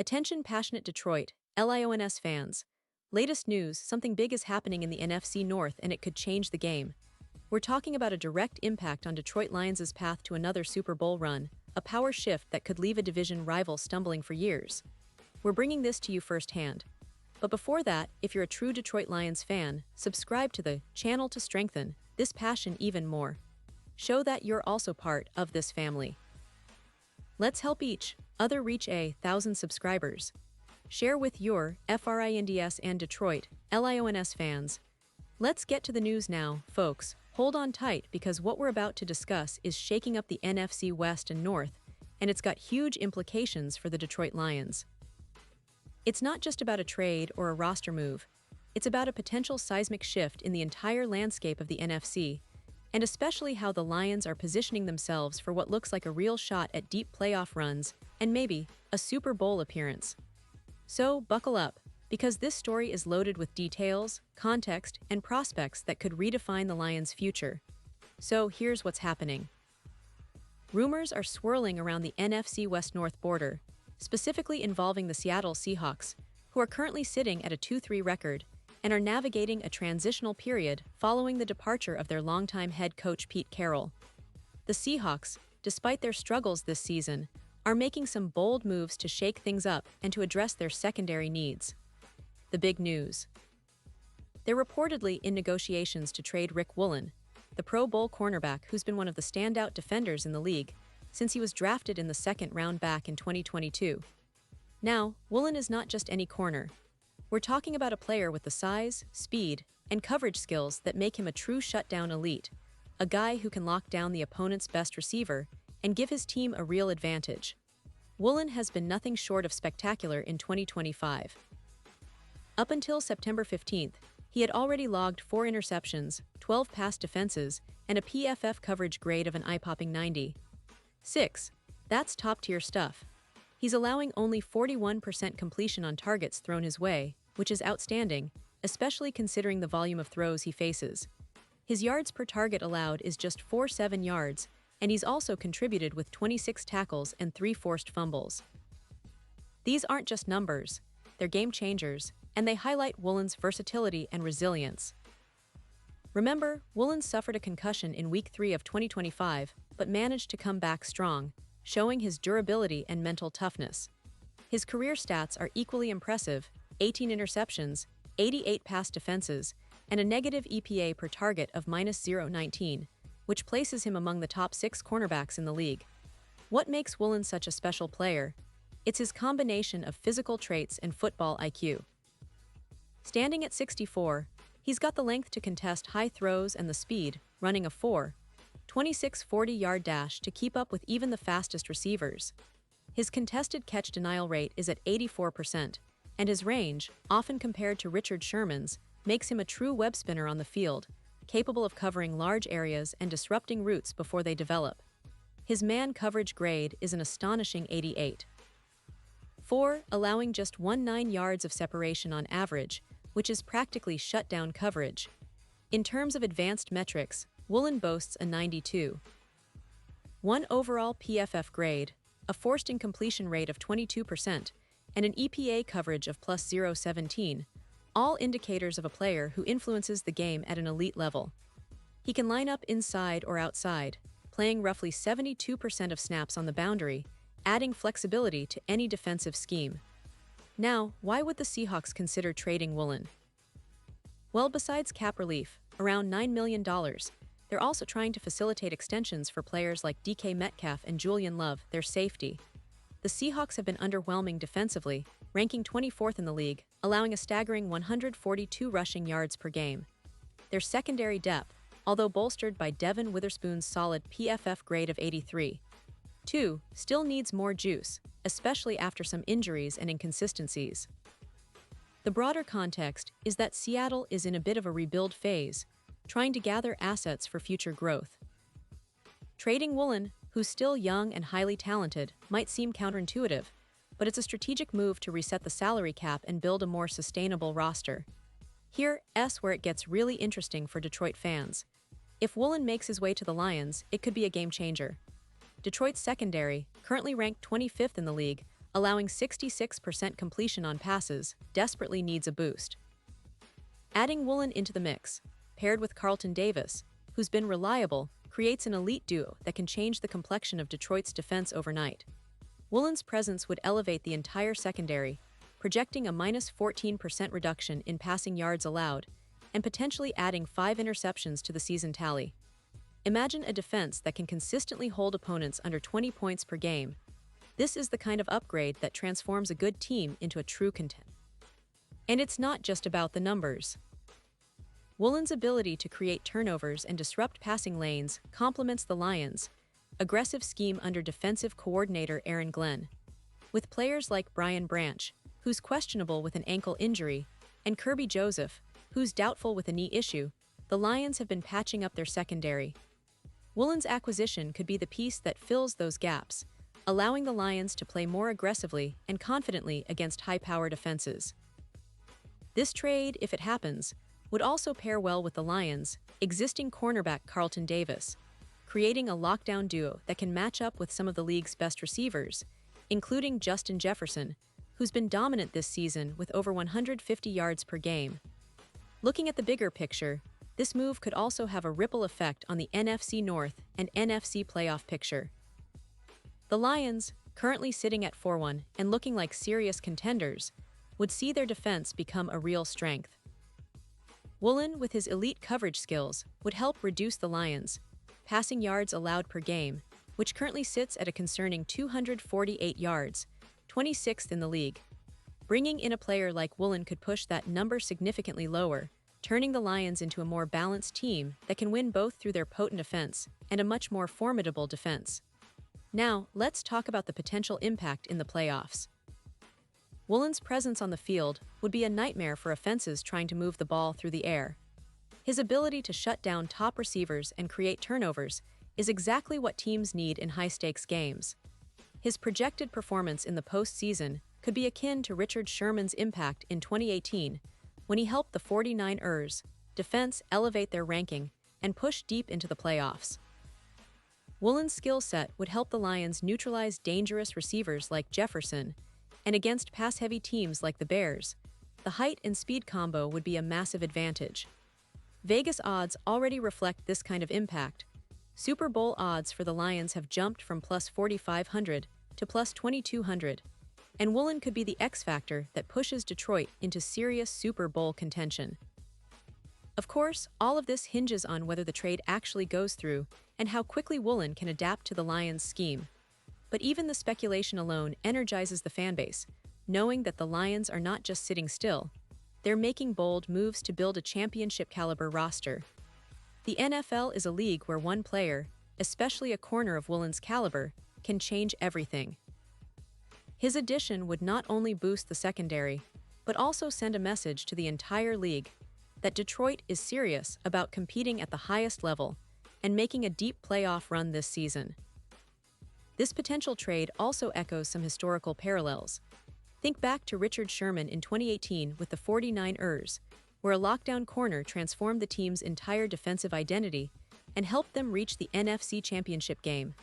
Attention passionate Detroit, Lions fans. Latest news, something big is happening in the NFC North and it could change the game. We're talking about a direct impact on Detroit Lions' path to another Super Bowl run, a power shift that could leave a division rival stumbling for years. We're bringing this to you firsthand. But before that, if you're a true Detroit Lions fan, subscribe to the channel to strengthen this passion even more. Show that you're also part of this family. Let's help each other reach 1,000 subscribers. Share with your friends and Detroit Lions fans. Let's get to the news now, folks. Hold on tight because what we're about to discuss is shaking up the NFC West and North, and it's got huge implications for the Detroit Lions. It's not just about a trade or a roster move. It's about a potential seismic shift in the entire landscape of the NFC, and especially how the Lions are positioning themselves for what looks like a real shot at deep playoff runs and maybe a Super Bowl appearance. So, buckle up, because this story is loaded with details, context, and prospects that could redefine the Lions' future. So, here's what's happening. Rumors are swirling around the NFC West-North border, specifically involving the Seattle Seahawks, who are currently sitting at a 2-3 record and are navigating a transitional period following the departure of their longtime head coach Pete Carroll. The Seahawks, despite their struggles this season, are making some bold moves to shake things up and to address their secondary needs. The big news. They're reportedly in negotiations to trade Rick Woolen, the Pro Bowl cornerback who's been one of the standout defenders in the league since he was drafted in the second round back in 2022. Now, Woolen is not just any corner. We're talking about a player with the size, speed, and coverage skills that make him a true shutdown elite, a guy who can lock down the opponent's best receiver and give his team a real advantage. Woolen has been nothing short of spectacular in 2025. Up until September 15th, he had already logged 4 interceptions, 12 pass defenses, and a PFF coverage grade of an eye-popping 96. That's top-tier stuff. He's allowing only 41% completion on targets thrown his way, which is outstanding, especially considering the volume of throws he faces. His yards per target allowed is just 4.7 yards, and he's also contributed with 26 tackles and 3 forced fumbles. These aren't just numbers, they're game changers, and they highlight Woolen's versatility and resilience. Remember, Woolen suffered a concussion in Week 3 of 2025, but managed to come back strong, showing his durability and mental toughness. His career stats are equally impressive: 18 interceptions, 88 pass defenses, and a negative EPA per target of -0.19, which places him among the top 6 cornerbacks in the league. What makes Woolen such a special player? It's his combination of physical traits and football IQ. Standing at 6'4", he's got the length to contest high throws and the speed, running a 4.26 40-yard dash to keep up with even the fastest receivers. His contested catch denial rate is at 84%, and his range, often compared to Richard Sherman's, makes him a true web spinner on the field, capable of covering large areas and disrupting routes before they develop. His man coverage grade is an astonishing 88.4, allowing just 19 yards of separation on average, which is practically shutdown coverage. In terms of advanced metrics, Woolen boasts a 92.1 overall PFF grade, a forced incompletion rate of 22%, and an EPA coverage of +0.17, all indicators of a player who influences the game at an elite level. He can line up inside or outside, playing roughly 72% of snaps on the boundary, adding flexibility to any defensive scheme. Now, why would the Seahawks consider trading Woolen? Well, besides cap relief, around $9 million, they're also trying to facilitate extensions for players like DK Metcalf and Julian Love, their safety. The Seahawks have been underwhelming defensively, ranking 24th in the league, allowing a staggering 142 rushing yards per game. Their secondary depth, although bolstered by Devin Witherspoon's solid PFF grade of 83.2, still needs more juice, especially after some injuries and inconsistencies. The broader context is that Seattle is in a bit of a rebuild phase, trying to gather assets for future growth. Trading Woolen, who's still young and highly talented, might seem counterintuitive, but it's a strategic move to reset the salary cap and build a more sustainable roster. Here's where it gets really interesting for Detroit fans. If Woolen makes his way to the Lions, it could be a game changer. Detroit's secondary, currently ranked 25th in the league, allowing 66% completion on passes, desperately needs a boost. Adding Woolen into the mix, paired with Carlton Davis, who's been reliable, creates an elite duo that can change the complexion of Detroit's defense overnight. Woolen's presence would elevate the entire secondary, projecting a -14% reduction in passing yards allowed, and potentially adding 5 interceptions to the season tally. Imagine a defense that can consistently hold opponents under 20 points per game. This is the kind of upgrade that transforms a good team into a true contender. And it's not just about the numbers. Woolen's ability to create turnovers and disrupt passing lanes complements the Lions' aggressive scheme under defensive coordinator Aaron Glenn. With players like Brian Branch, who's questionable with an ankle injury, and Kirby Joseph, who's doubtful with a knee issue, the Lions have been patching up their secondary. Woolen's acquisition could be the piece that fills those gaps, allowing the Lions to play more aggressively and confidently against high-power defenses. This trade, if it happens, would also pair well with the Lions' existing cornerback Carlton Davis, creating a lockdown duo that can match up with some of the league's best receivers, including Justin Jefferson, who's been dominant this season with over 150 yards per game. Looking at the bigger picture, this move could also have a ripple effect on the NFC North and NFC playoff picture. The Lions, currently sitting at 4-1 and looking like serious contenders, would see their defense become a real strength. Woolen, with his elite coverage skills, would help reduce the Lions' passing yards allowed per game, which currently sits at a concerning 248 yards, 26th in the league. Bringing in a player like Woolen could push that number significantly lower, turning the Lions into a more balanced team that can win both through their potent offense and a much more formidable defense. Now, let's talk about the potential impact in the playoffs. Woolen's presence on the field would be a nightmare for offenses trying to move the ball through the air. His ability to shut down top receivers and create turnovers is exactly what teams need in high-stakes games. His projected performance in the postseason could be akin to Richard Sherman's impact in 2018, when he helped the 49ers defense elevate their ranking and push deep into the playoffs. Woolen's skill set would help the Lions neutralize dangerous receivers like Jefferson, and against pass-heavy teams like the Bears, the height and speed combo would be a massive advantage. Vegas odds already reflect this kind of impact. Super Bowl odds for the Lions have jumped from plus 4,500 to plus 2,200, and Woolen could be the X factor that pushes Detroit into serious Super Bowl contention. Of course, all of this hinges on whether the trade actually goes through and how quickly Woolen can adapt to the Lions' scheme. But even the speculation alone energizes the fanbase, knowing that the Lions are not just sitting still. They're making bold moves to build a championship-caliber roster. The NFL is a league where one player, especially a corner of Woolen's caliber, can change everything. His addition would not only boost the secondary, but also send a message to the entire league that Detroit is serious about competing at the highest level and making a deep playoff run this season. This potential trade also echoes some historical parallels. Think back to Richard Sherman in 2018 with the 49ers, where a lockdown corner transformed the team's entire defensive identity and helped them reach the NFC Championship game.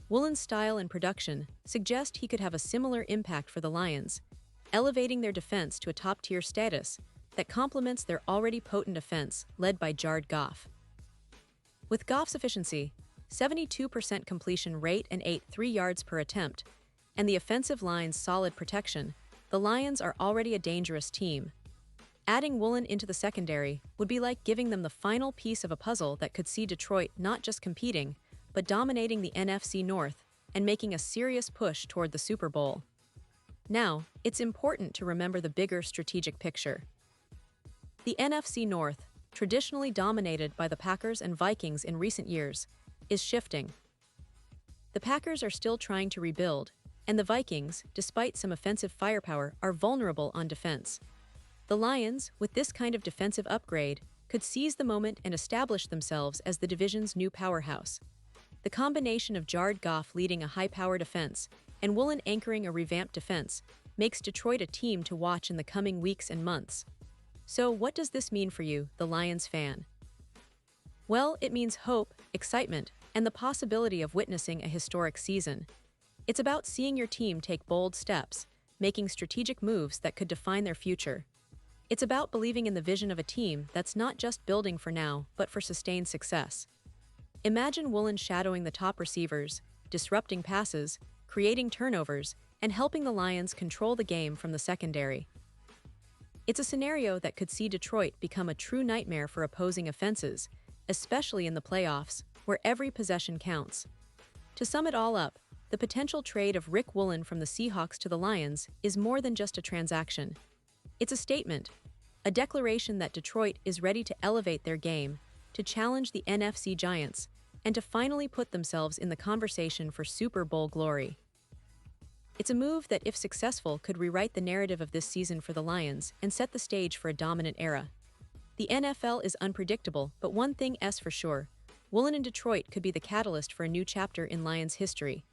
Woolen's style and production suggest he could have a similar impact for the Lions, elevating their defense to a top-tier status that complements their already potent offense led by Jared Goff. With Goff's efficiency, 72% completion rate and 83 yards per attempt, and the offensive line's solid protection, the Lions are already a dangerous team. Adding Woolen into the secondary would be like giving them the final piece of a puzzle that could see Detroit not just competing, but dominating the NFC North and making a serious push toward the Super Bowl. Now, it's important to remember the bigger strategic picture. The NFC North, traditionally dominated by the Packers and Vikings in recent years, is shifting. The Packers are still trying to rebuild, and the Vikings, despite some offensive firepower, are vulnerable on defense. The Lions, with this kind of defensive upgrade, could seize the moment and establish themselves as the division's new powerhouse. The combination of Jared Goff leading a high-powered offense and Woolen anchoring a revamped defense makes Detroit a team to watch in the coming weeks and months. So what does this mean for you, the Lions fan? Well, it means hope, excitement, and the possibility of witnessing a historic season. It's about seeing your team take bold steps, making strategic moves that could define their future. It's about believing in the vision of a team that's not just building for now, but for sustained success. Imagine Woolen shadowing the top receivers, disrupting passes, creating turnovers, and helping the Lions control the game from the secondary. It's a scenario that could see Detroit become a true nightmare for opposing offenses, especially in the playoffs, where every possession counts. To sum it all up, the potential trade of Rick Woolen from the Seahawks to the Lions is more than just a transaction. It's a statement, a declaration that Detroit is ready to elevate their game, to challenge the NFC Giants, and to finally put themselves in the conversation for Super Bowl glory. It's a move that, if successful, could rewrite the narrative of this season for the Lions and set the stage for a dominant era. The NFL is unpredictable, but one thing is for sure: Woolen in Detroit could be the catalyst for a new chapter in Lions history.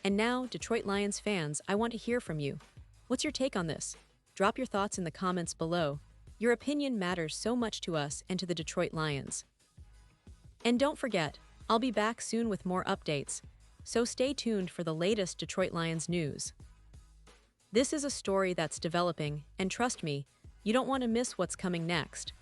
And now, Detroit Lions fans, I want to hear from you. What's your take on this? Drop your thoughts in the comments below. Your opinion matters so much to us and to the Detroit Lions. And don't forget, I'll be back soon with more updates, so stay tuned for the latest Detroit Lions news. This is a story that's developing, and trust me, you don't want to miss what's coming next.